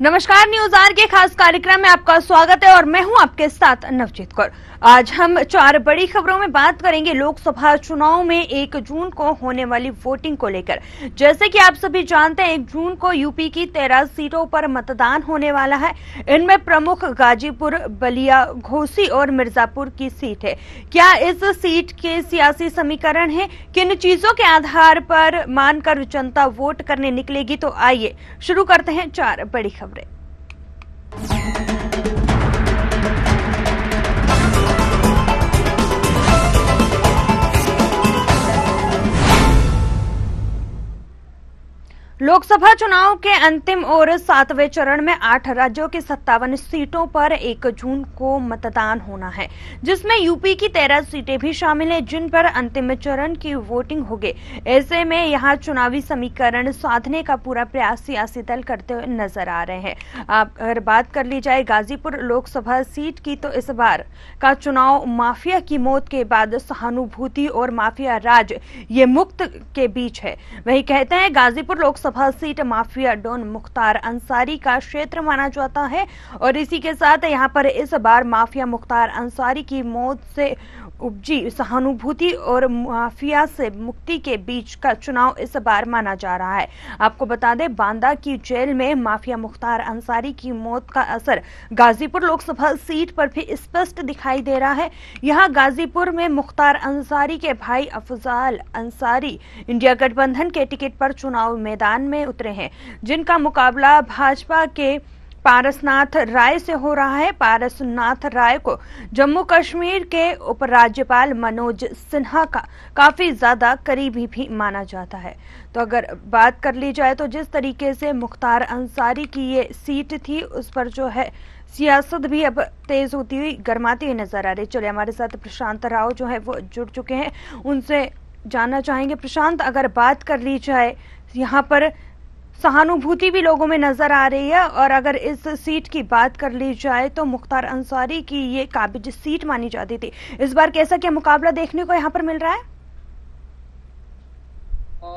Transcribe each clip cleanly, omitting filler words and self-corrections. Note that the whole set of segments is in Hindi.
नमस्कार, न्यूज आर के खास कार्यक्रम में आपका स्वागत है और मैं हूं आपके साथ नवजीत कौर। आज हम 4 बड़ी खबरों में बात करेंगे लोकसभा चुनाव में 1 जून को होने वाली वोटिंग को लेकर। जैसे कि आप सभी जानते हैं 1 जून को यूपी की 13 सीटों पर मतदान होने वाला है। इनमें प्रमुख गाजीपुर, बलिया, घोसी और मिर्जापुर की सीट है। क्या इस सीट के सियासी समीकरण है, किन चीजों के आधार पर मानकर जनता वोट करने निकलेगी, तो आइए शुरू करते हैं 4 बड़ी खबरें। लोकसभा चुनाव के अंतिम और 7वें चरण में 8 राज्यों की 57 सीटों पर 1 जून को मतदान होना है, जिसमें यूपी की 13 सीटें भी शामिल हैं, जिन पर अंतिम चरण की वोटिंग होगी। ऐसे में यहां चुनावी समीकरण साधने का पूरा प्रयास सियासी दल करते हुए नजर आ रहे हैं। अगर बात कर ली जाए गाजीपुर लोकसभा सीट की, तो इस बार का चुनाव माफिया की मौत के बाद सहानुभूति और माफिया राज ये मुक्त के बीच है। वही कहते हैं Ghazipur Lok Sabha seat mafia don Mukhtar Ansari का क्षेत्र माना जाता है और इसी के साथ यहां पर इस बार माफिया मुख्तार अंसारी की मौत से उपजी सहानुभूति और माफिया से मुक्ति के बीच का चुनाव इस बार माना जा रहा है। आपको बता दें, बांदा की जेल में माफिया मुख्तार अंसारी की मौत का असर गाजीपुर लोकसभा सीट पर भी स्पष्ट दिखाई दे रहा है। यहां गाजीपुर में मुख्तार अंसारी के भाई अफजाल अंसारी इंडिया गठबंधन के टिकट पर चुनाव मैदान में उतरे हैं, जिनका मुकाबला भाजपा के पारसनाथ राय से हो रहा है। पारसनाथ राय को जम्मू कश्मीर के उपराज्यपाल मनोज सिन्हा का काफी ज्यादा करीबी भी माना जाता है। तो अगर बात कर ली जाए तो जिस तरीके से मुख्तार अंसारी की ये सीट थी, उस पर जो है सियासत भी अब तेज होती हुई, गर्माती हुई नजर आ रही। चलिए, हमारे साथ प्रशांत राव जो है वो जुड़ चुके हैं, उनसे जानना चाहेंगे। प्रशांत, अगर बात कर ली जाए, यहाँ पर सहानुभूति भी लोगों में नजर आ रही है और अगर इस सीट की बात कर ली जाए तो मुख्तार अंसारी की ये काबिज सीट मानी जाती थी। इस बार कैसा क्या मुकाबला देखने को यहाँ पर मिल रहा है?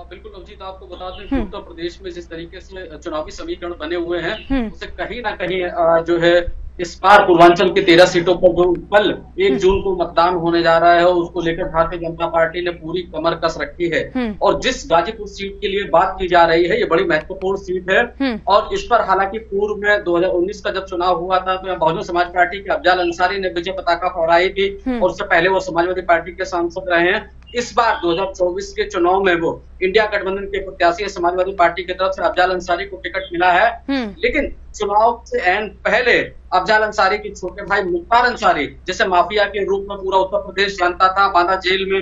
बिल्कुल अभिजीत, आपको बता दें कि उत्तर प्रदेश में जिस तरीके से चुनावी समीकरण बने हुए हैं, उसे कहीं ना कहीं जो है इस बार पूर्वांचल की 13 सीटों पर जो कल 1 जून को मतदान होने जा रहा है, उसको लेकर भारतीय जनता पार्टी ने पूरी कमर कस रखी है। और जिस गाजीपुर सीट के लिए बात की जा रही है, ये बड़ी महत्वपूर्ण सीट है और इस पर हालांकि पूर्व में 2019 का जब चुनाव हुआ था तो बहुजन समाज पार्टी के अफजाल अंसारी ने विजय पताका फहराई थी और उससे पहले वो समाजवादी पार्टी के सांसद रहे हैं। इस बार 2024 के चुनाव में वो इंडिया गठबंधन के प्रत्याशी समाजवादी पार्टी की तरफ से अफजाल अंसारी को टिकट मिला है। लेकिन चुनाव से एंड पहले अफजाल अंसारी के छोटे भाई मुख्तार अंसारी, जिसे माफिया के रूप में पूरा उत्तर प्रदेश जानता था, बांदा जेल में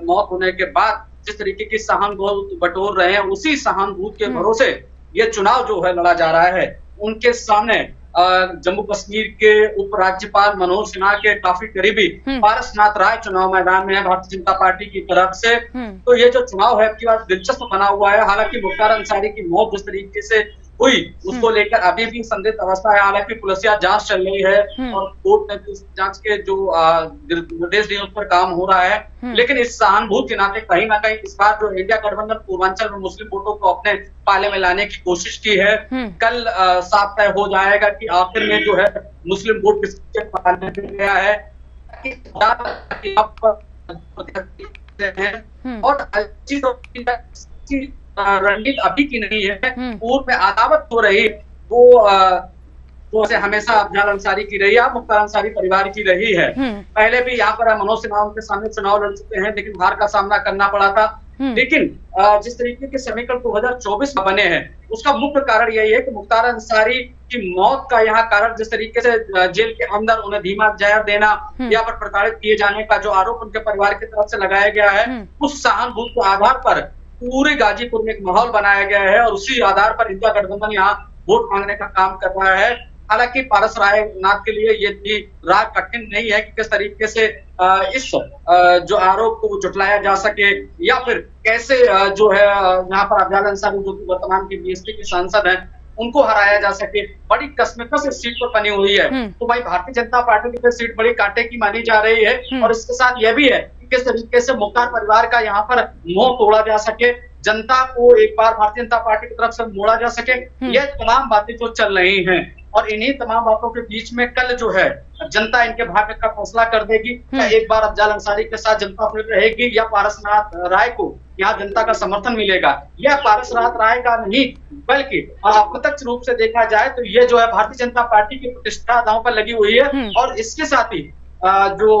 मौत होने के बाद जिस तरीके की सहानुभूति बटोर रहे हैं, उसी सहानुभूति के भरोसे ये चुनाव जो है लड़ा जा रहा है। उनके सामने जम्मू कश्मीर के उपराज्यपाल मनोज सिन्हा के काफी करीबी पारसनाथ राय चुनाव मैदान में है भारतीय जनता पार्टी की तरफ से। तो ये जो चुनाव है आपकी बात दिलचस्प बना हुआ है। हालांकि मुख्तार अंसारी की मौत जिस तरीके से हुई उसको लेकर अभी भी संदिग्ध अवस्था है। हालांकि पुलिसिया जांच चल रही है और कोर्ट ने जांच के जो निर्देश दिए उस पर काम हो रहा है। लेकिन इस सहानुभूति के नाते कहीं ना कहीं इस बार जो इंडिया गठबंधन पूर्वांचल में मुस्लिम वोटों को अपने पाले में लाने की कोशिश की है। कल साफ तय हो जाएगा कि आखिर में जो है मुस्लिम वोट किसके पाले में गया है और रणनीति अभी की नहीं है, पूर्व में अदावत हो रही वो हमेशा अफजाल अंसारी की रही है, मुख्तार अंसारी परिवार की रही है। पहले भी यहाँ पर मनोज सिन्हा के सामने चुनाव लड़ चुके हैं, लेकिन हार का सामना करना पड़ा था। लेकिन जिस तरीके के समीकरण 2024 में बने हैं, उसका मुख्य कारण यही है कि मुख्तार अंसारी की मौत का यहाँ कारण जिस तरीके से जेल के अंदर उन्हें धीमा जहर देना या पर प्रताड़ित किए जाने का जो आरोप उनके परिवार की तरफ से लगाया गया है, उस सहानुभूति के आधार पर पूरे गाजीपुर में एक माहौल बनाया गया है और उसी आधार पर इंडिया गठबंधन यहाँ वोट मांगने का काम कर रहा है। हालांकि पारस राय नाथ के लिए ये भी राह कठिन नहीं है कि किस तरीके से इस जो आरोप को जुटलाया जा सके या फिर कैसे जो है यहाँ पर अफजाल अंसारी जो वर्तमान के बीएसपी के सांसद हैं उनको हराया जा सके। बड़ी कस्मकस इस सीट पर बनी हुई है। तो भाई भारतीय जनता पार्टी की सीट बड़ी कांटे की मानी जा रही है और इसके साथ यह भी है कि किस तरीके से मुख्तार परिवार का यहाँ पर मुंह तोड़ा जा सके। जनता को एक बार भारतीय जनता पार्टी की तरफ से मोड़ा जा सके। ये तमाम बातें जो चल रही हैं और इन्हीं तमाम बातों के बीच में कल जो है जनता इनके भाग्य का फैसला कर देगी। क्या एक बार अफजाल अंसारी के साथ जनता फिर रहेगी या पारसनाथ राय को यहाँ जनता का समर्थन मिलेगा? यह पारसनाथ राय का नहीं बल्कि अप्रत्यक्ष रूप से देखा जाए तो ये जो है भारतीय जनता पार्टी की प्रतिष्ठा दांव पर लगी हुई है। और इसके साथ ही जो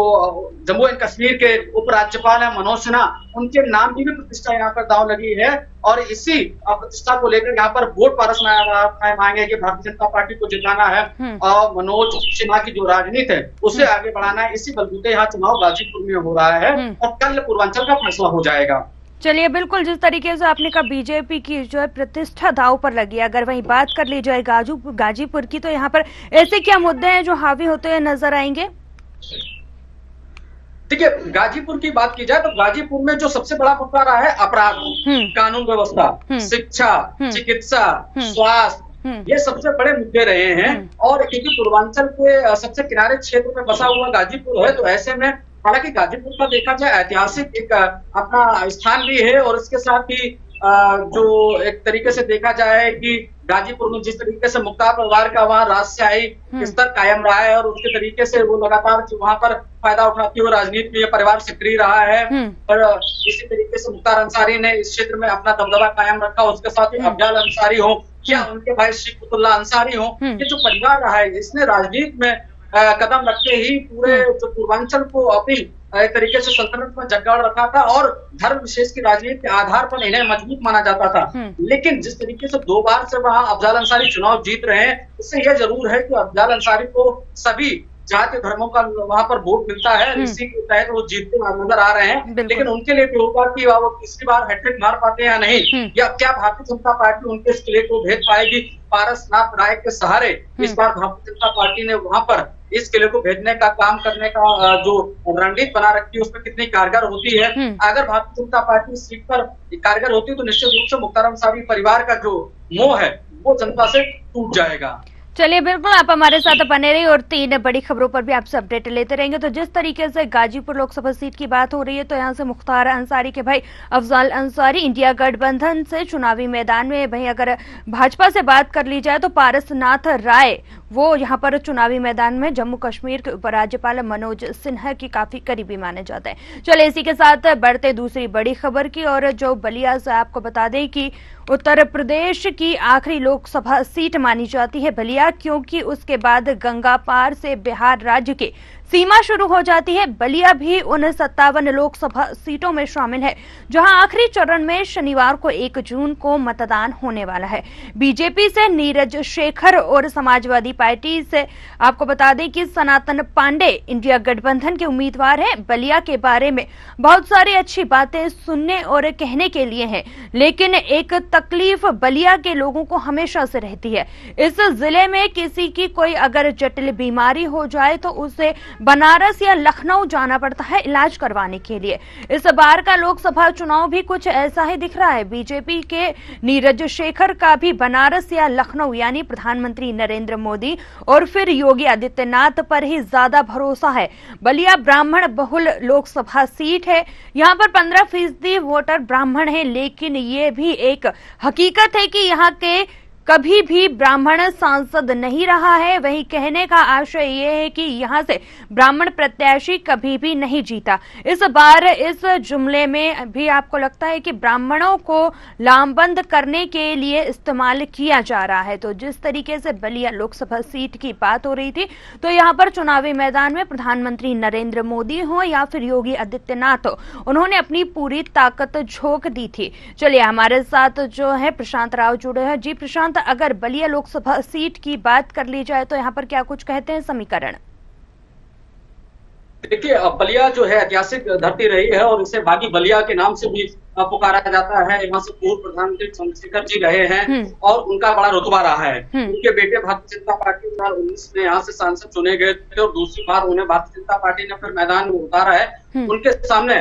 जम्मू एंड कश्मीर के उपराज्यपाल है मनोज सिन्हा, उनके नाम की भी प्रतिष्ठा यहाँ पर दांव लगी है। और इसी प्रतिष्ठा को लेकर यहाँ पर वोट पारसनाथ मांगे कि भारतीय जनता पार्टी को जिताना है और मनोज सिन्हा की जो राजनीति है उसे आगे बढ़ाना है। इसी बलबूते यहाँ चुनाव गाजीपुर में हो रहा है और कल पूर्वांचल का फैसला हो जाएगा। चलिए, बिल्कुल जिस तरीके से आपने कहा बीजेपी की जो है प्रतिष्ठा दांव पर लगी है, अगर वही बात कर ली जाए गाजीपुर की, तो यहाँ पर ऐसे क्या मुद्दे हैं जो हावी होते हुए नजर आएंगे? देखिए, गाजीपुर की बात की जाए तो गाजीपुर में जो सबसे बड़ा मुद्दा रहा है अपराध, कानून व्यवस्था, शिक्षा, चिकित्सा, स्वास्थ्य, ये सबसे बड़े मुद्दे रहे हैं। और क्योंकि पूर्वांचल के सबसे किनारे क्षेत्र में बसा हुआ गाजीपुर है, तो ऐसे में हालांकि गाजीपुर का देखा जाए ऐतिहासिक एक अपना स्थान भी है और इसके साथ ही जो एक तरीके से देखा जाए कि गाजीपुर में जिस तरीके से मुख्तार परिवार का वहाँ राजशाही स्तर कायम रहा है और उसके तरीके से वो लगातार वहाँ पर फायदा उठाती हुए राजनीति में ये परिवार सक्रिय रहा है। और इसी तरीके से मुख्तार अंसारी ने इस क्षेत्र में अपना दबदबा कायम रखा। उसके साथ ही अफजाल अंसारी हो या उनके भाई शिकवतुल्लाह अंसारी हो, ये जो परिवार रहा है इसने राजनीति में कदम रखते ही पूरे जो पूर्वांचल को अपनी एक तरीके से सल्तनत में जगाड़ रखा था और धर्म विशेष की राजनीति के आधार पर इन्हें मजबूत माना जाता था। लेकिन जिस तरीके से 2 बार से वहां अफजाल अंसारी चुनाव जीत रहे हैं, इससे यह जरूर है कि अफजाल अंसारी को सभी जाति धर्मों का वहां पर वोट मिलता है। इसी के तहत वो जीतते नजर आ रहे हैं। लेकिन उनके लिए भी होगा कि वो तीसरी बार हैट्रिक मार पाते हैं या नहीं, या क्या भारतीय जनता पार्टी उनके इस किले को भेज पाएगी? पारसनाथ राय के सहारे इस बार भारतीय जनता पार्टी ने वहां पर इस किले को भेजने का काम करने का जो रणनीति बना रखी है उसमें कितनी कारगर होती है। अगर भारतीय जनता पार्टी इस सीट पर कारगर होती है तो निश्चित रूप से मुख्तार अंसारी परिवार का जो मोह है वो जनता से टूट जाएगा। चलिए, बिल्कुल आप हमारे साथ बने रहिए और 3 बड़ी खबरों पर भी आपसे अपडेट लेते रहेंगे। तो जिस तरीके से गाजीपुर लोकसभा सीट की बात हो रही है, तो यहाँ से मुख्तार अंसारी के भाई अफजाल अंसारी इंडिया गठबंधन से चुनावी मैदान में। वहीं अगर भाजपा से बात कर ली जाए तो पारसनाथ राय वो यहाँ पर चुनावी मैदान में जम्मू कश्मीर के उपराज्यपाल मनोज सिन्हा की काफी करीबी माने जाते हैं। चलिए, इसी के साथ बढ़ते दूसरी बड़ी खबर की और जो बलिया से आपको बता दें कि उत्तर प्रदेश की आखिरी लोकसभा सीट मानी जाती है बलिया, क्योंकि उसके बाद गंगा पार से बिहार राज्य के सीमा शुरू हो जाती है। बलिया भी उन 57 लोकसभा सीटों में शामिल है जहां आखिरी चरण में शनिवार को 1 जून को मतदान होने वाला है। बीजेपी से नीरज शेखर और समाजवादी पार्टी से आपको बता दें कि सनातन पांडे इंडिया गठबंधन के उम्मीदवार हैं। बलिया के बारे में बहुत सारी अच्छी बातें सुनने और कहने के लिए हैं, लेकिन एक तकलीफ बलिया के लोगों को हमेशा से रहती है। इस जिले में किसी की कोई अगर जटिल बीमारी हो जाए तो उसे बनारस या लखनऊ जाना पड़ता है इलाज करवाने के लिए। इस बार का लोकसभा चुनाव भी कुछ ऐसा ही दिख रहा है। बीजेपी के नीरज शेखर का भी बनारस या लखनऊ यानी प्रधानमंत्री नरेंद्र मोदी और फिर योगी आदित्यनाथ पर ही ज्यादा भरोसा है। बलिया ब्राह्मण बहुल लोकसभा सीट है, यहाँ पर 15% वोटर ब्राह्मण है, लेकिन ये भी एक हकीकत है कि यहाँ के कभी भी ब्राह्मण सांसद नहीं रहा है। वही कहने का आशय ये है कि यहां से ब्राह्मण प्रत्याशी कभी भी नहीं जीता। इस बार इस जुमले में भी आपको लगता है कि ब्राह्मणों को लामबंद करने के लिए इस्तेमाल किया जा रहा है। तो जिस तरीके से बलिया लोकसभा सीट की बात हो रही थी, तो यहाँ पर चुनावी मैदान में प्रधानमंत्री नरेंद्र मोदी हो या फिर योगी आदित्यनाथ हो, उन्होंने अपनी पूरी ताकत झोंक दी थी। चलिए, हमारे साथ जो है प्रशांत राव जुड़े हैं। जी प्रशांत, अगर बलिया लोकसभा सीट की बात कर ली जाए तो यहाँ पर क्या कुछ कहते हैं समीकरण? देखिए, बलिया जो है ऐतिहासिक धरती रही है और इसे बागी बलिया के नाम से भी पुकारा जाता है। यहाँ से पूर्व प्रधानमंत्री चंद्रशेखर जी रहे हैं और उनका बड़ा रुतबा रहा है। उनके बेटे भारतीय जनता पार्टी 2019 में यहाँ से सांसद चुने गए थे और दूसरी बार उन्हें भारतीय जनता पार्टी ने फिर मैदान में उतारा है। उनके सामने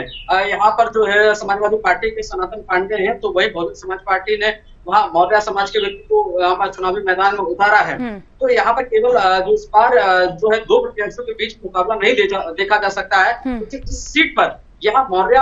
यहाँ पर जो है समाजवादी पार्टी के सनातन पांडे हैं, तो वही बहुजन समाज पार्टी ने वहाँ मौर्य समाज के व्यक्ति को यहाँ पर चुनावी मैदान में उतारा है। तो यहाँ पर केवल जो इस बार जो है 2 प्रत्याशियों के बीच मुकाबला नहीं देखा जा सकता है। इस सीट पर यहाँ मौर्य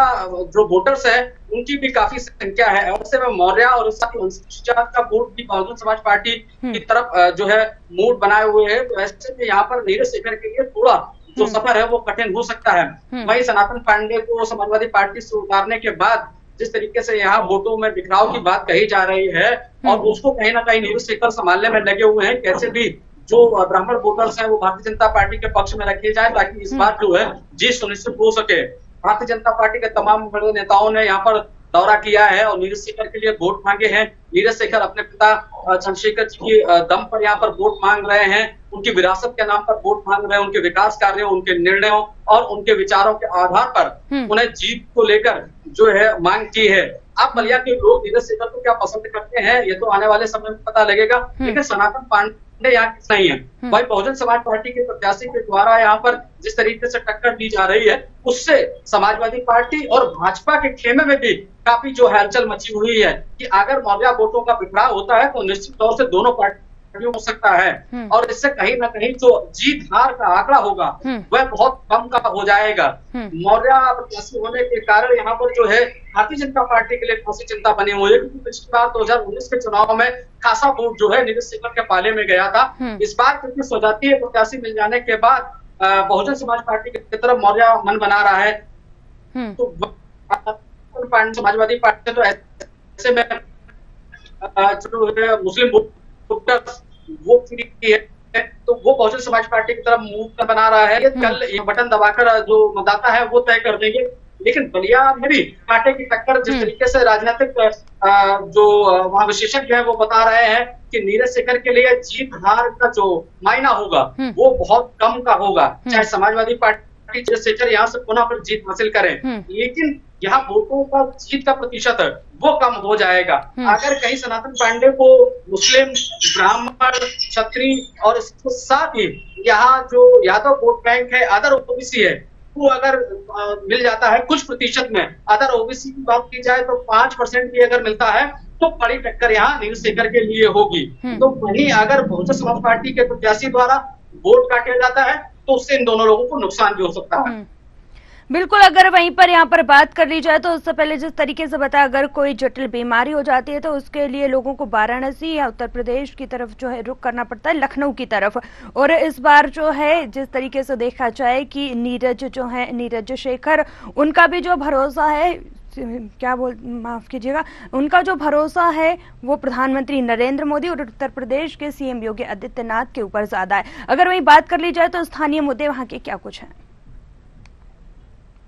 जो वोटर्स है उनकी भी काफी संख्या है। ऐसे में मौर्य और साथ ही अनुसूचित जाति का वोट भी बहुजन समाज पार्टी की तरफ जो है मूड बनाए हुए है। तो ऐसे में यहाँ पर नीरज शेखर के लिए थोड़ा जो सफर है वो कठिन हो सकता है। वहीं सनातन पांडे को समाजवादी पार्टी से उतारने के बाद जिस तरीके से यहाँ वोटों में बिखराव की बात कही जा रही है और उसको कहीं ना कहीं नीरज शेखर संभालने में लगे हुए हैं, कैसे भी जो ब्राह्मण वोटर्स हैं वो भारतीय जनता पार्टी के पक्ष में रखे जाए ताकि इस बार जो है जीत सुनिश्चित हो सके। भारतीय जनता पार्टी के तमाम बड़े नेताओं ने यहाँ पर दौरा किया है और नीरज शेखर के लिए वोट मांगे हैं। नीरज शेखर अपने पिता चंद्रशेखर जी की दम पर यहाँ पर वोट मांग रहे हैं, उनकी विरासत के नाम पर वोट मांग रहे हैं, उनके विकास कार्यों, उनके निर्णयों और उनके विचारों के आधार पर उन्हें जीत को लेकर जो है मांग की है। अब बलिया के लोग नीरज शेखर को क्या पसंद करते हैं ये तो आने वाले समय में पता लगेगा, लेकिन सनातन पांडे यहाँ किस नहीं है। भाई बहुजन समाज पार्टी के प्रत्याशी के द्वारा यहाँ पर जिस तरीके से टक्कर दी जा रही है उससे समाजवादी पार्टी और भाजपा के खेमे में भी काफी जो हलचल मची हुई है कि अगर मौर्य वोटों का बिखराव होता है तो निश्चित तौर से दोनों पार्टियों हो सकता है और इससे कहीं ना कहीं जो जीत हार का आंकड़ा होगा वह बहुत कम का हो जाएगा। मौर्य प्रत्याशी होने के कारण यहाँ पर जो है भारतीय जनता पार्टी के लिए खासी चिंता बनी हुई है, क्योंकि पिछली बार 2019 के चुनाव में खासा वोट जो है नीरज शेखर के पाले में गया था। इस बार क्योंकि स्वजातीय प्रत्याशी मिल जाने के बाद बहुजन समाज पार्टी की तरफ मौर्य मन बना रहा है। तो समाजवादी पार्टी तो ऐसे में मुस्लिम वोटर्स वो फ्री है तो वो बहुजन समाज पार्टी की तरफ मुंह बना रहा है। कल ये बटन दबाकर जो मतदाता है वो तय कर देंगे। लेकिन बलिया में भी कांटे की टक्कर जिस तरीके से राजनीतिक जो वहाँ विशेषज्ञ है वो बता रहे हैं कि नीरज शेखर के लिए जीत हार का जो मायना होगा वो बहुत कम का होगा, चाहे समाजवादी पार्टी नीरज शेखर यहाँ से पुनः पर जीत हासिल करें, लेकिन यहाँ वोटों का जीत का प्रतिशत है वो कम हो जाएगा। अगर कहीं सनातन पांडे को मुस्लिम, ब्राह्मण, क्षत्रिय और इसके साथ ही यहाँ जो यादव वोट बैंक है, अदर ओबीसी है, वो अगर मिल जाता है कुछ प्रतिशत में, अदर ओबीसी की बात की जाए तो 5% भी अगर मिलता है तो बड़ी टक्कर यहाँ नीरज शेखर के लिए होगी। तो वहीं अगर बहुजन समाज पार्टी के प्रत्याशी द्वारा वोट काटा जाता है तो उससे इन दोनों लोगों को नुकसान भी हो सकता है। बिल्कुल, अगर वहीं पर यहाँ पर बात कर ली जाए तो उससे पहले जिस तरीके से बताया, अगर कोई जटिल बीमारी हो जाती है तो उसके लिए लोगों को वाराणसी या उत्तर प्रदेश की तरफ जो है रुख करना पड़ता है, लखनऊ की तरफ। और इस बार जो है जिस तरीके से देखा जाए कि नीरज शेखर, उनका भी जो भरोसा है, माफ कीजिएगा, उनका जो भरोसा है वो प्रधानमंत्री नरेंद्र मोदी और उत्तर प्रदेश के सीएम योगी आदित्यनाथ के ऊपर ज्यादा है। अगर वहीं बात कर ली जाए तो स्थानीय मुद्दे वहां के क्या कुछ हैं?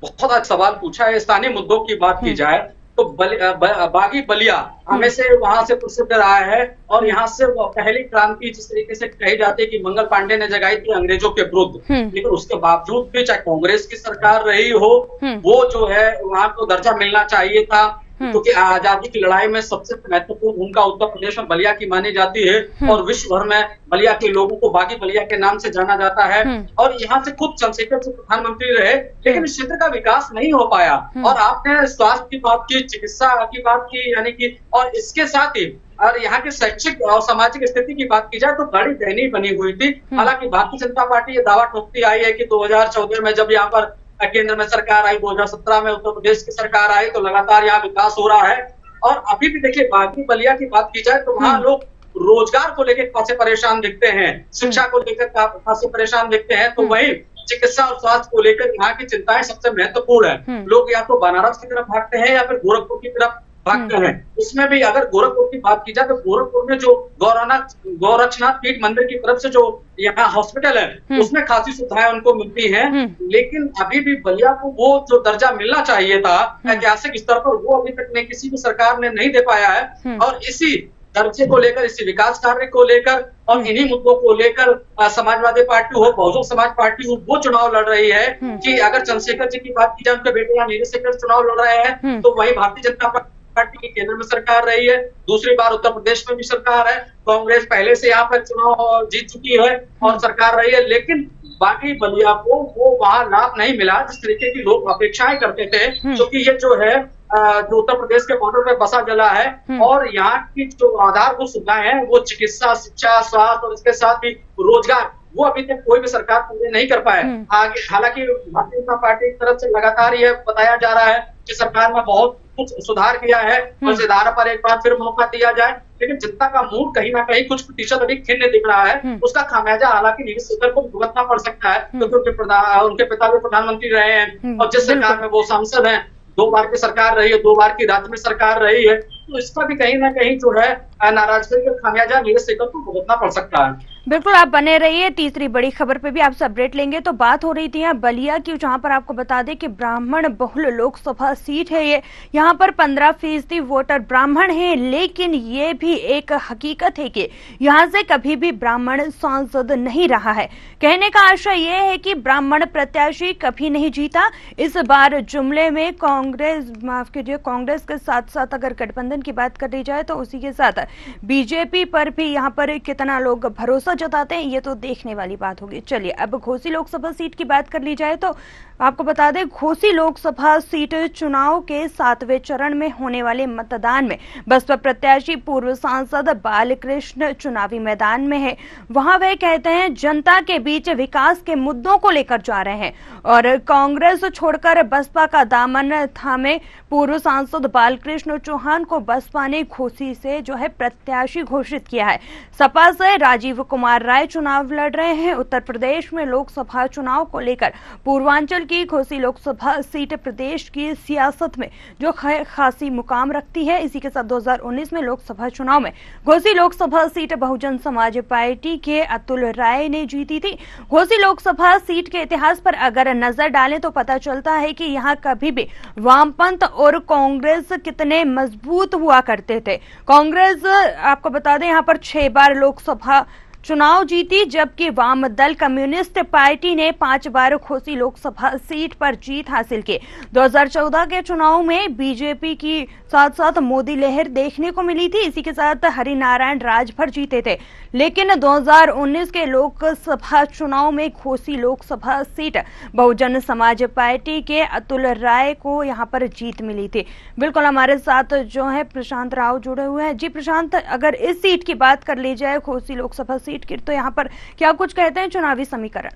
बहुत अच्छा सवाल पूछा है। स्थानीय मुद्दों की बात की जाए तो बागी बलिया हमेशा वहां से प्रसिद्ध रहा है और यहाँ से वो पहली क्रांति जिस तरीके से कही जाती है कि मंगल पांडे ने जगाई थी अंग्रेजों के विरुद्ध, लेकिन उसके बावजूद भी चाहे कांग्रेस की सरकार रही हो वो जो है वहां को दर्जा मिलना चाहिए था, क्योंकि आजादी की लड़ाई में सबसे महत्वपूर्ण भूमिका उत्तर प्रदेश में बलिया की मानी जाती है और विश्व भर में बलिया के लोगों को बागी बलिया के नाम से जाना जाता है। और यहाँ से खुद चंद्रशेखर जी प्रधानमंत्री रहे, लेकिन इस क्षेत्र का विकास नहीं हो पाया। और आपने स्वास्थ्य की बात की, चिकित्सा की बात की, यानी कि और इसके साथ ही और यहाँ की शैक्षिक और सामाजिक स्थिति की बात की जाए तो बड़ी दयनीय बनी हुई थी। हालांकि भारतीय जनता पार्टी ये दावा ठोकती आई है कि 2014 में जब यहाँ पर केंद्र में सरकार आई, 2017 में उत्तर प्रदेश की सरकार आई, तो लगातार यहाँ विकास हो रहा है। और अभी भी देखिए बागी बलिया की बात की जाए तो वहाँ लोग रोजगार को लेकर खासे परेशान दिखते हैं, शिक्षा को लेकर खासे परेशान दिखते हैं, तो वही चिकित्सा और स्वास्थ्य को लेकर यहाँ की चिंताएं सबसे महत्वपूर्ण है। लोग या तो बनारस की तरफ भागते हैं या फिर गोरखपुर की तरफ भागते हैं। उसमें भी अगर गोरखपुर की बात की जाए तो गोरखपुर में जो गौरक्षनाथ पीठ मंदिर की तरफ से जो यहाँ हॉस्पिटल है उसमें खासी सुविधाएं उनको मिलती हैं, लेकिन अभी भी बलिया को वो जो दर्जा मिलना चाहिए था ऐतिहासिक स्तर पर वो अभी तक किसी भी सरकार ने नहीं दे पाया है। और इसी दर्जे को लेकर, इसी विकास कार्य को लेकर और इन्हीं मुद्दों को लेकर समाजवादी पार्टी हो, बहुजन समाज पार्टी हो, वो चुनाव लड़ रही है कि अगर चंद्रशेखर जी की बात की जाए, उनके बेटे यहाँ नीरज शेखर चुनाव लड़ रहे हैं, तो वही भारतीय जनता पार्टी की केंद्र में सरकार रही है, दूसरी बार उत्तर प्रदेश में भी सरकार है, कांग्रेस पहले से यहाँ पर चुनाव जीत चुकी है और सरकार रही है, लेकिन बाकी बलिया को वो वहां लाभ नहीं मिला जिस तरीके की लोग अपेक्षाएं करते थे, क्योंकि ये जो है जो उत्तर प्रदेश के बॉर्डर पे बसा जला है और यहाँ की जो आधारभूत सुविधाएं हैं वो चिकित्सा, शिक्षा, स्वास्थ्य और इसके साथ ही रोजगार, वो अभी तक कोई भी सरकार पूरे नहीं कर पाए। आगे हालांकि भारतीय जनता पार्टी की तरफ से लगातार ये बताया जा रहा है कि सरकार में बहुत कुछ सुधार किया है और इस आधार पर एक बार फिर मौका दिया जाए, लेकिन जनता का मूड कहीं ना कहीं कुछ प्रतिशत अभी खिन्न दिख रहा है। उसका खामियाजा हालांकि नीतीश सरकार को भुगतना पड़ सकता है, क्योंकि उनके पिता भी प्रधानमंत्री रहे हैं और जिस सरकार में वो सांसद हैं, 2 बार की सरकार रही है, 2 बार की राज्य में सरकार रही है, तो इसका भी कहीं ना कहीं जो है नाराजगी का खामियाजा नीतीश सरकार को भुगतना पड़ सकता है। बिल्कुल, आप बने रहिए। तीसरी बड़ी खबर पे भी आपसे अपडेट लेंगे। तो बात हो रही थी यहाँ बलिया की, जहां पर आपको बता दें कि ब्राह्मण बहुल लोकसभा सीट है ये। यहाँ पर 15% वोटर ब्राह्मण हैं, लेकिन ये भी एक हकीकत है कि यहाँ से कभी भी ब्राह्मण सांसद नहीं रहा है। कहने का आशय ये है कि ब्राह्मण प्रत्याशी कभी नहीं जीता। इस बार जुमले में कांग्रेस, माफ कीजिए, कांग्रेस के साथ साथ अगर गठबंधन की बात कर ली जाए तो उसी के साथ बीजेपी पर भी यहाँ पर कितना लोग भरोसा जताते हैं, ये तो देखने वाली बात होगी। चलिए अब घोसी लोकसभा सीट की बात कर ली जाए तो आपको बता दें, घोसी लोकसभा सीट चुनाव के 7वें चरण में होने वाले मतदान में बसपा प्रत्याशी पूर्व सांसद बालकृष्ण चुनावी मैदान में है। वहां वे कहते हैं जनता के बीच विकास के मुद्दों को लेकर जा रहे हैं और कांग्रेस छोड़कर बसपा का दामन थामे पूर्व सांसद बालकृष्ण चौहान को बसपा ने घोसी से जो है प्रत्याशी घोषित किया है। सपा से राजीव कुमार राय चुनाव लड़ रहे हैं। उत्तर प्रदेश में लोकसभा चुनाव को लेकर पूर्वांचल की घोसी लोकसभा सीट प्रदेश की सियासत में जो खासी मुकाम रखती है। इसी के साथ 2019 में लोकसभा चुनाव में घोसी लोकसभा सीट बहुजन समाज पार्टी के अतुल राय ने जीती थी। घोसी लोकसभा सीट के इतिहास पर अगर नजर डालें तो पता चलता है कि यहाँ कभी भी वामपंथ और कांग्रेस कितने मजबूत हुआ करते थे। कांग्रेस आपको बता दें यहाँ पर 6 बार लोकसभा चुनाव जीती, जबकि वाम दल कम्युनिस्ट पार्टी ने 5 बार घोसी लोकसभा सीट पर जीत हासिल की। 2014 के चुनाव में बीजेपी की साथ साथ मोदी लहर देखने को मिली थी। इसी के साथ हरिनारायण राजभर जीते थे, लेकिन 2019 के लोकसभा चुनाव में घोसी लोकसभा सीट बहुजन समाज पार्टी के अतुल राय को यहां पर जीत मिली थी। बिल्कुल, हमारे साथ जो है प्रशांत राव जुड़े हुए हैं। जी प्रशांत, अगर इस सीट की बात कर ली जाए, घोसी लोकसभा सीट की, तो यहाँ पर क्या कुछ कहते हैं चुनावी समीकरण?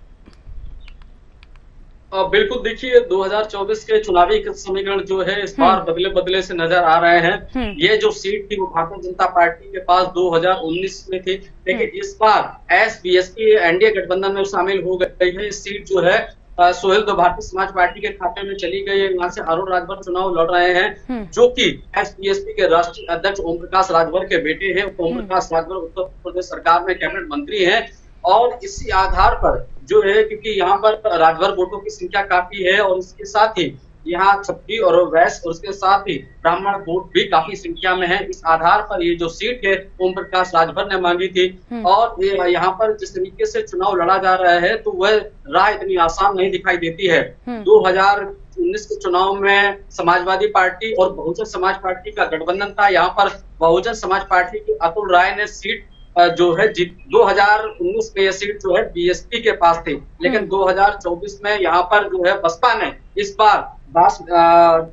बिल्कुल, देखिए 2024 के चुनावी समीकरण जो है इस बार बदले बदले से नजर आ रहे हैं। ये जो सीट थी वो भारतीय जनता पार्टी के पास 2019 में थी, लेकिन इस बार एस-बीएसपी एनडीए गठबंधन में शामिल हो गई है। इस सीट जो है सोहेल तो भारतीय समाज पार्टी के खाते में चली गई है। यहाँ से अरुण राजभर चुनाव लड़ रहे हैं, जो कि एस-बीएसपी के राष्ट्रीय अध्यक्ष ओम प्रकाश राजभर के बेटे हैं। ओम प्रकाश राजभर उत्तर प्रदेश सरकार में कैबिनेट मंत्री हैं और इसी आधार पर जो है, क्योंकि यहाँ पर राजभर वोटों की संख्या काफी है और इसके साथ ही यहाँ छपकी और वैश्य और उसके साथ ही ब्राह्मण वोट भी काफी संख्या में है। इस आधार पर ये जो सीट है ओम प्रकाश राजभर ने मांगी थी और ये यहाँ पर जिस तरीके से चुनाव लड़ा जा रहा है तो वह राह इतनी आसान नहीं दिखाई देती है। 2019 के चुनाव में समाजवादी पार्टी और बहुजन समाज पार्टी का गठबंधन था। यहाँ पर बहुजन समाज पार्टी के अतुल राय ने सीट जो है 2019 में यह सीट जो है बीएसपी के पास थी, लेकिन 2024 में यहाँ पर जो है बसपा ने इस बार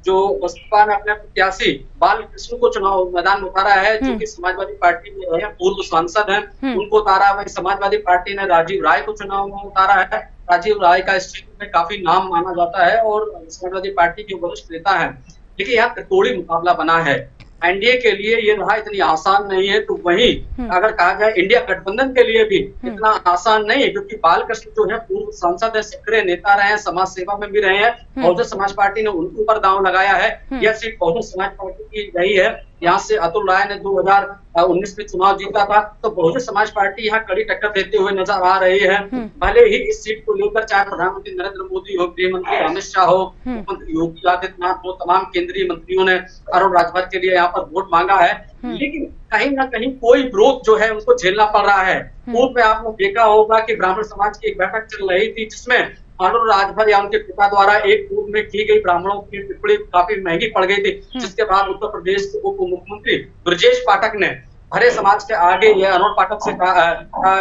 जो बसपा ने अपने प्रत्याशी बालकृष्ण को चुनाव मैदान में उतारा है, जो कि समाजवादी पार्टी के पूर्व सांसद हैं, उनको उतारा है। समाजवादी पार्टी ने राजीव राय को चुनाव में उतारा है। राजीव राय का इस क्षेत्र में काफी नाम माना जाता है और समाजवादी पार्टी के वरिष्ठ नेता है, लेकिन यहाँ कटोरी मुकाबला बना है। एनडीए के लिए ये राह इतनी आसान नहीं है, तो वहीं अगर कहा जाए इंडिया गठबंधन के लिए भी इतना आसान नहीं है, क्योंकि बालकृष्ण जो है पूर्व सांसद है, सक्रिय नेता रहे हैं, समाज सेवा में भी रहे हैं। बहुजन समाज पार्टी ने उनके ऊपर दांव लगाया है। यह सीट बहुजन समाज पार्टी की रही है। यहाँ से अतुल राय ने 2019 में चुनाव जीता था, तो बहुजन समाज पार्टी यहाँ कड़ी टक्कर देते हुए नजर आ रही है। भले ही इस सीट को लेकर चाहे प्रधानमंत्री नरेंद्र मोदी हो, गृह मंत्री अमित शाह हो, मुख्यमंत्री योगी आदित्यनाथ हो, तमाम केंद्रीय मंत्रियों ने अरुण राजभर के लिए यहाँ पर वोट मांगा है, लेकिन कहीं ना कहीं कोई विरोध जो है उनको झेलना पड़ रहा है। पूर्व में आपने देखा होगा कि ब्राह्मण समाज की एक बैठक चल रही थी, जिसमें अरुण राजभर या उनके पिता द्वारा एक पूर्व में की गई ब्राह्मणों की टिप्पणी काफी महंगी पड़ गई थी, जिसके बाद उत्तर प्रदेश के उप मुख्यमंत्री ब्रजेश पाठक ने हरे समाज के आगे ये अरुण पाठक से कहा,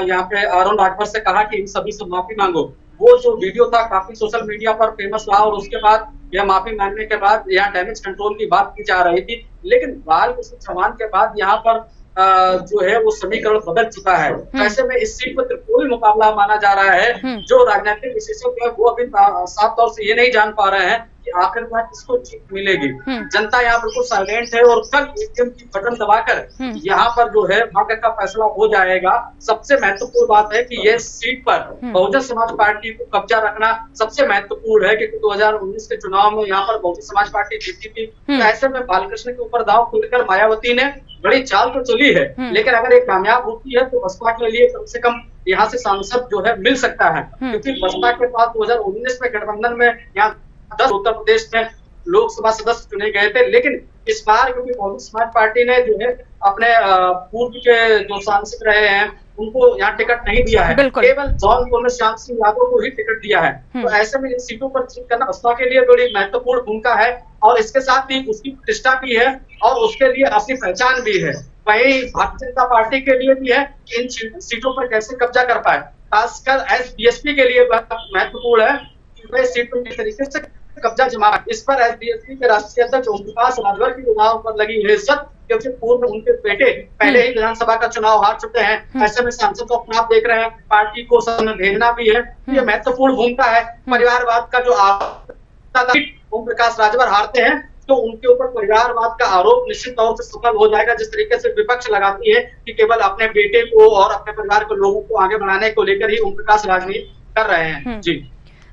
यहाँ पे अरुण राजभर से कहा कि इन सभी से माफी मांगो। वो जो वीडियो था काफी सोशल मीडिया पर फेमस रहा और उसके बाद यह माफी मांगने के बाद यहाँ डैमेज कंट्रोल की बात की जा रही थी, लेकिन बालकृष्ण चौहान के बाद यहाँ पर जो है वो समीकरण बदल चुका है। ऐसे में इस सीट पर त्रिकोणीय मुकाबला माना जा रहा है। जो राजनीतिक विशेषज्ञ है वो अभी साफ तौर से ये नहीं जान पा रहे हैं कि आखिरकार किसको जीत मिलेगी। जनता यहाँ बिल्कुल साइलेंट है और कल ईवीएम की बटन दबाकर यहाँ पर जो है भाग्य का फैसला हो जाएगा। सबसे महत्वपूर्ण बात है कि ये सीट पर बहुजन समाज पार्टी को कब्जा रखना सबसे महत्वपूर्ण है, क्योंकि 2019 के चुनाव में यहाँ पर बहुजन समाज पार्टी जीती थी। तो ऐसे में बालकृष्ण के ऊपर दांव खुलकर मायावती ने बड़ी चाल तो चली है, लेकिन अगर ये कामयाब होती है तो बसपा के लिए कम से कम यहाँ से सांसद जो है मिल सकता है, क्योंकि बसपा के पास 2019 में गठबंधन में यहाँ 10 उत्तर प्रदेश में लोकसभा सदस्य चुने गए थे, लेकिन इस बार क्योंकि बहुजन समाज पार्टी ने जो है अपने पूर्व के जो सांसद रहे हैं उनको यहाँ टिकट नहीं दिया है, केवल जौनपुर में श्याम सिंह यादव को ही टिकट दिया है। तो ऐसे में इन सीटों पर जीत करना बसपा के लिए बड़ी महत्वपूर्ण भूमिका है और इसके साथ ही उसकी प्रतिष्ठा भी है और उसके लिए अपनी पहचान भी है। वहीं भारतीय जनता पार्टी के लिए भी है कि इन सीटों पर कैसे कब्जा कर पाए, खासकर एसबीएसपी के लिए महत्वपूर्ण है कि वह सीट पर किस तरीके से कब्जा जमा। इस पर एसबीएसपी के राष्ट्रीय अध्यक्ष ओम प्रकाश राजभर की चुनाव पर लगी है इज्जत, क्योंकि पूर्व उनके बेटे पहले ही विधानसभा का चुनाव हार चुके हैं। ऐसे में सांसद को अपना देख रहे हैं, पार्टी को समय भेजना भी है। ये महत्वपूर्ण भूमिका है। परिवारवाद का जो ओम प्रकाश राजभर हारते हैं तो उनके ऊपर परिवारवाद का आरोप निश्चित तौर से सफल हो जाएगा, जिस तरीके से विपक्ष लगाती है कि केवल अपने बेटे को और अपने परिवार के लोगों को आगे बढ़ाने को लेकर ही ओम प्रकाश राजनीति कर रहे हैं। जी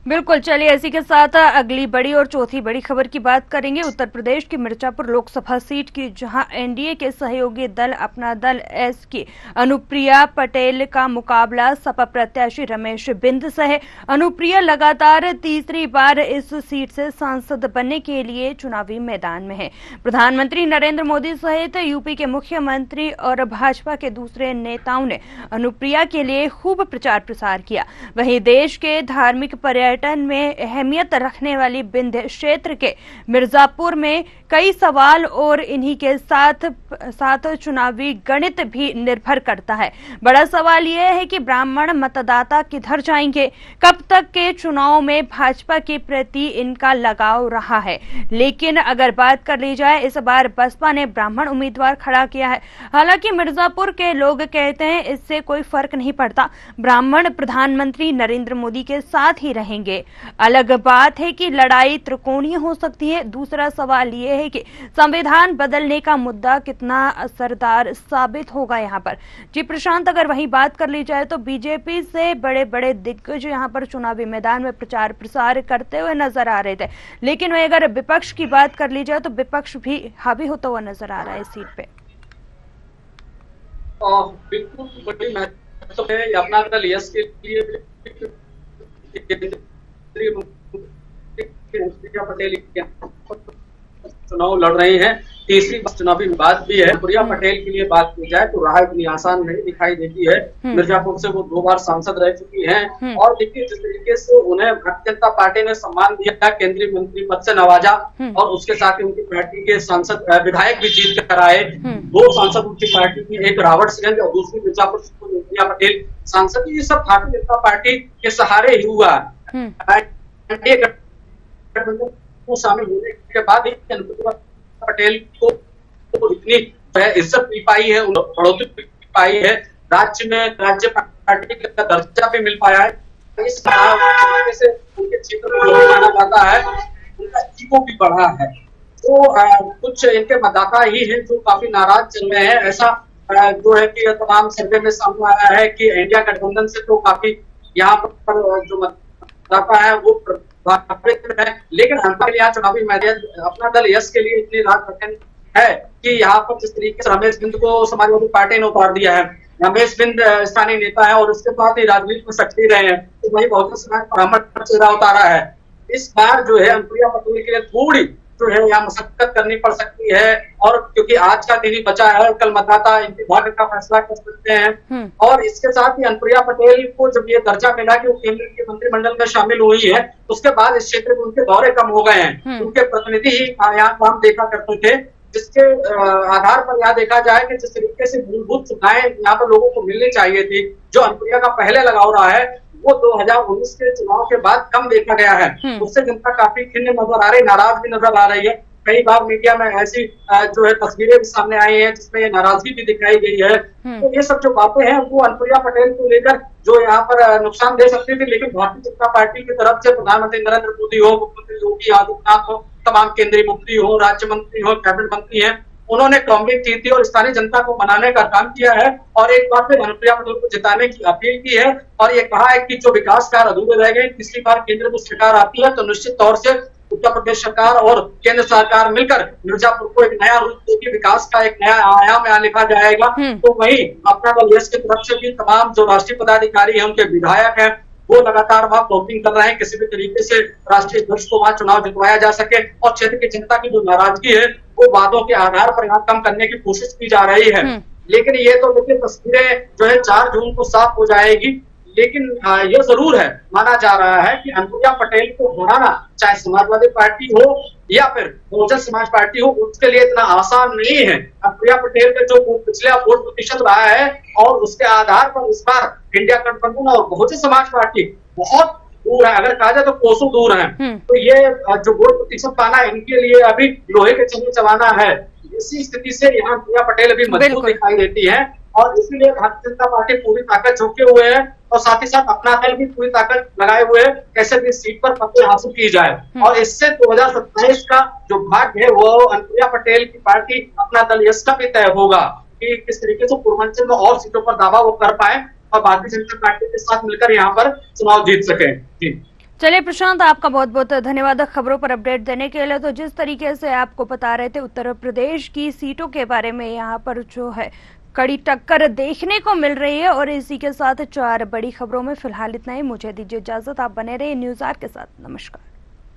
बिल्कुल, चलिए इसी के साथ अगली बड़ी और चौथी बड़ी खबर की बात करेंगे। उत्तर प्रदेश की मिर्जापुर लोकसभा सीट की, जहां एनडीए के सहयोगी दल अपना दल एस की अनुप्रिया पटेल का मुकाबला सपा प्रत्याशी रमेश बिंद से है। अनुप्रिया लगातार तीसरी बार इस सीट से सांसद बनने के लिए चुनावी मैदान में है। प्रधानमंत्री नरेंद्र मोदी सहित यूपी के मुख्यमंत्री और भाजपा के दूसरे नेताओं ने अनुप्रिया के लिए खूब प्रचार प्रसार किया। वहीं देश के धार्मिक पर्यटन में अहमियत रखने वाली विंध्य क्षेत्र के मिर्जापुर में कई सवाल और इन्हीं के साथ चुनावी गणित भी निर्भर करता है। बड़ा सवाल यह है कि ब्राह्मण मतदाता किधर जाएंगे। कब तक के चुनाव में भाजपा के प्रति इनका लगाव रहा है, लेकिन अगर बात कर ली जाए इस बार बसपा ने ब्राह्मण उम्मीदवार खड़ा किया है। हालांकि मिर्जापुर के लोग कहते हैं इससे कोई फर्क नहीं पड़ता, ब्राह्मण प्रधानमंत्री नरेंद्र मोदी के साथ ही रहेंगे। अलग बात है कि लड़ाई त्रिकोणीय हो सकती है। दूसरा सवाल यह है कि संविधान बदलने का मुद्दा कितना असरदार साबित होगा यहाँ पर। जी प्रशांत, अगर वहीं बात कर ली जाए तो बीजेपी से बड़े बड़े दिग्गज यहाँ पर चुनावी मैदान में प्रचार प्रसार करते हुए नजर आ रहे थे, लेकिन वहीं अगर विपक्ष की बात कर ली जाए तो विपक्ष भी हावी होता हुआ नजर आ रहा है इस सीट पे। बिल्कुल बड़ी महत्व है अपना दल यस के लिए पटेल चुनाव लड़ रहे हैं। तीसरी चुनावी विवाद भी है। प्रिया पटेल के लिए बात की जाए तो राह इतनी आसान नहीं दिखाई देती है। मिर्जापुर से वो 2 बार सांसद रह चुकी हैं और देखिए जिस तरीके से उन्हें भारतीय जनता पार्टी ने सम्मान दिया, केंद्रीय मंत्री पद से नवाजा और उसके साथ ही उनकी पार्टी के सांसद विधायक भी जीत कर आए। 2 सांसद उनकी पार्टी की, एक रावटगंज और दूसरी मिर्जापुर से प्रिया पटेल सांसद। ये सब भारतीय जनता पार्टी के सहारे ही हुआ। शामिल होने के बाद ही अनुप्रिया पटेल को इतनी इज्जत मिल पाई है, बढ़ोतरी पाई है, राज्य में राज्य पार्टी का दर्जा भी मिल पाया है। इस तरीके से उनके क्षेत्र में जो माना जाता है उनका ईगो भी बढ़ा है। तो कुछ इनके मतदाता ही हैं जो काफी नाराज चल रहे हैं। ऐसा जो है कि तमाम सर्वे में सामने आया है कि इंडिया गठबंधन से तो काफी यहाँ पर जो मतदाता है वो है, लेकिन हमारे यहाँ चुनावी मैदान अपना दल यस के लिए इतनी रात कठिन है कि यहाँ पर जिस तरीके से रमेश बिंद को समाजवादी पार्टी ने उतार दिया है। रमेश बिंद स्थानीय नेता है और उसके बाद ही राजनीति में सक्रिय रहे हैं, तो वही बहुजन समाज ब्राह्मण चेहरा उतारा है। इस बार जो है अनुप्रिया पटेल के लिए थोड़ी जो है यहाँ मशक्कत करनी पड़ सकती है, और क्योंकि आज का दिन ही बचा है, कल मतदाता इनके भाग्य का फैसला कर सकते हैं। और इसके साथ ही अनुप्रिया पटेल को जब ये दर्जा मिला कि वो केंद्र के मंत्रिमंडल में शामिल हुई है, उसके बाद इस क्षेत्र में उनके दौरे कम हो गए हैं। उनके प्रतिनिधि ही यहाँ काम देखा करते थे, जिसके आधार पर यह देखा जाए कि जिस तरीके से मूलभूत सुविधाएं यहाँ पर लोगों को मिलनी चाहिए थी, जो अनुप्रिया का पहले लगाव रहा है, वो 2019 के चुनाव के बाद कम देखा गया है। उससे जनता काफी खिन्न नजर आ रही, नाराज भी नजर आ रही है। कई बार मीडिया में ऐसी जो है तस्वीरें भी सामने आई हैं जिसमें ये नाराजगी भी दिखाई गई है। तो ये सब जो बातें हैं वो अनुप्रिया पटेल को लेकर जो यहाँ पर नुकसान दे सकती थी, लेकिन भारतीय जनता पार्टी की तरफ से प्रधानमंत्री नरेंद्र मोदी हो, मुख्यमंत्री योगी आदित्यनाथ हो, तमाम केंद्रीय मंत्री हो, राज्य मंत्री हो, कैबिनेट मंत्री हैं, उन्होंने कॉम्बिंग की थी और स्थानीय जनता को मनाने का काम किया है और एक बार फिर अनुप्रिया पटेल को जिताने की अपील की है और ये कहा है कि जो विकास कार्य अधूरे रह गए, तीसरी बार केंद्र में सरकार आती है तो निश्चित तौर से उत्तर प्रदेश सरकार और केंद्र सरकार मिलकर मिर्जापुर को एक नया रूप देगी, विकास का एक नया आयाम यहाँ लिखा जाएगा। तो वहीं अपना दल यश की तरफ से भी तमाम जो राष्ट्रीय पदाधिकारी हैं, उनके विधायक हैं, वो लगातार वहां वोटिंग कर रहे हैं, किसी भी तरीके से राष्ट्रीय अध्यक्ष को वहां चुनाव जितवाया जा सके और क्षेत्र की जनता की जो नाराजगी है वो वादों के आधार पर यहाँ कम करने की कोशिश की जा रही है। लेकिन ये तो देखिए तस्वीरें जो है 4 जून को साफ हो जाएगी, लेकिन ये जरूर है, माना जा रहा है कि अनुप्रिया पटेल को हराना चाहे समाजवादी पार्टी हो या फिर बहुजन समाज पार्टी हो, उसके लिए इतना आसान नहीं है। अनुप्रिया पटेल का जो पिछले वोट प्रतिशत रहा है और उसके आधार पर इस बार इंडिया गठबंधन और बहुजन समाज पार्टी बहुत दूर है, अगर कहा जाए तो कोसों दूर है। तो ये जो वोट प्रतिशत पाना इनके लिए अभी लोहे के चने चबाना है। इसी स्थिति से यहाँ अनुप्रिया पटेल अभी मजबूत दिखाई देती है और इसीलिए भारतीय जनता पार्टी पूरी ताकत झोंके हुए है और साथ ही साथ अपना दल भी पूरी ताकत लगाए हुए है कैसे भी सीट पर फतेह हासिल की जाए और इससे 2027 का जो भाग्य है वो अनुप्रिया पटेल की पार्टी अपना दल यश का भी तय होगा कि किस तरीके से पूर्वांचल में और सीटों पर दावा वो कर पाए और भारतीय जनता पार्टी के साथ मिलकर यहाँ पर चुनाव जीत सके। जी चलिए प्रशांत, आपका बहुत बहुत धन्यवाद खबरों पर अपडेट देने के लिए। तो जिस तरीके से आपको बता रहे थे उत्तर प्रदेश की सीटों के बारे में, यहाँ पर जो है कड़ी टक्कर देखने को मिल रही है और इसी के साथ 4 बड़ी खबरों में फिलहाल इतना ही। मुझे दीजिए इजाजत, आप बने रहिए न्यूज़ आर के साथ। नमस्कार।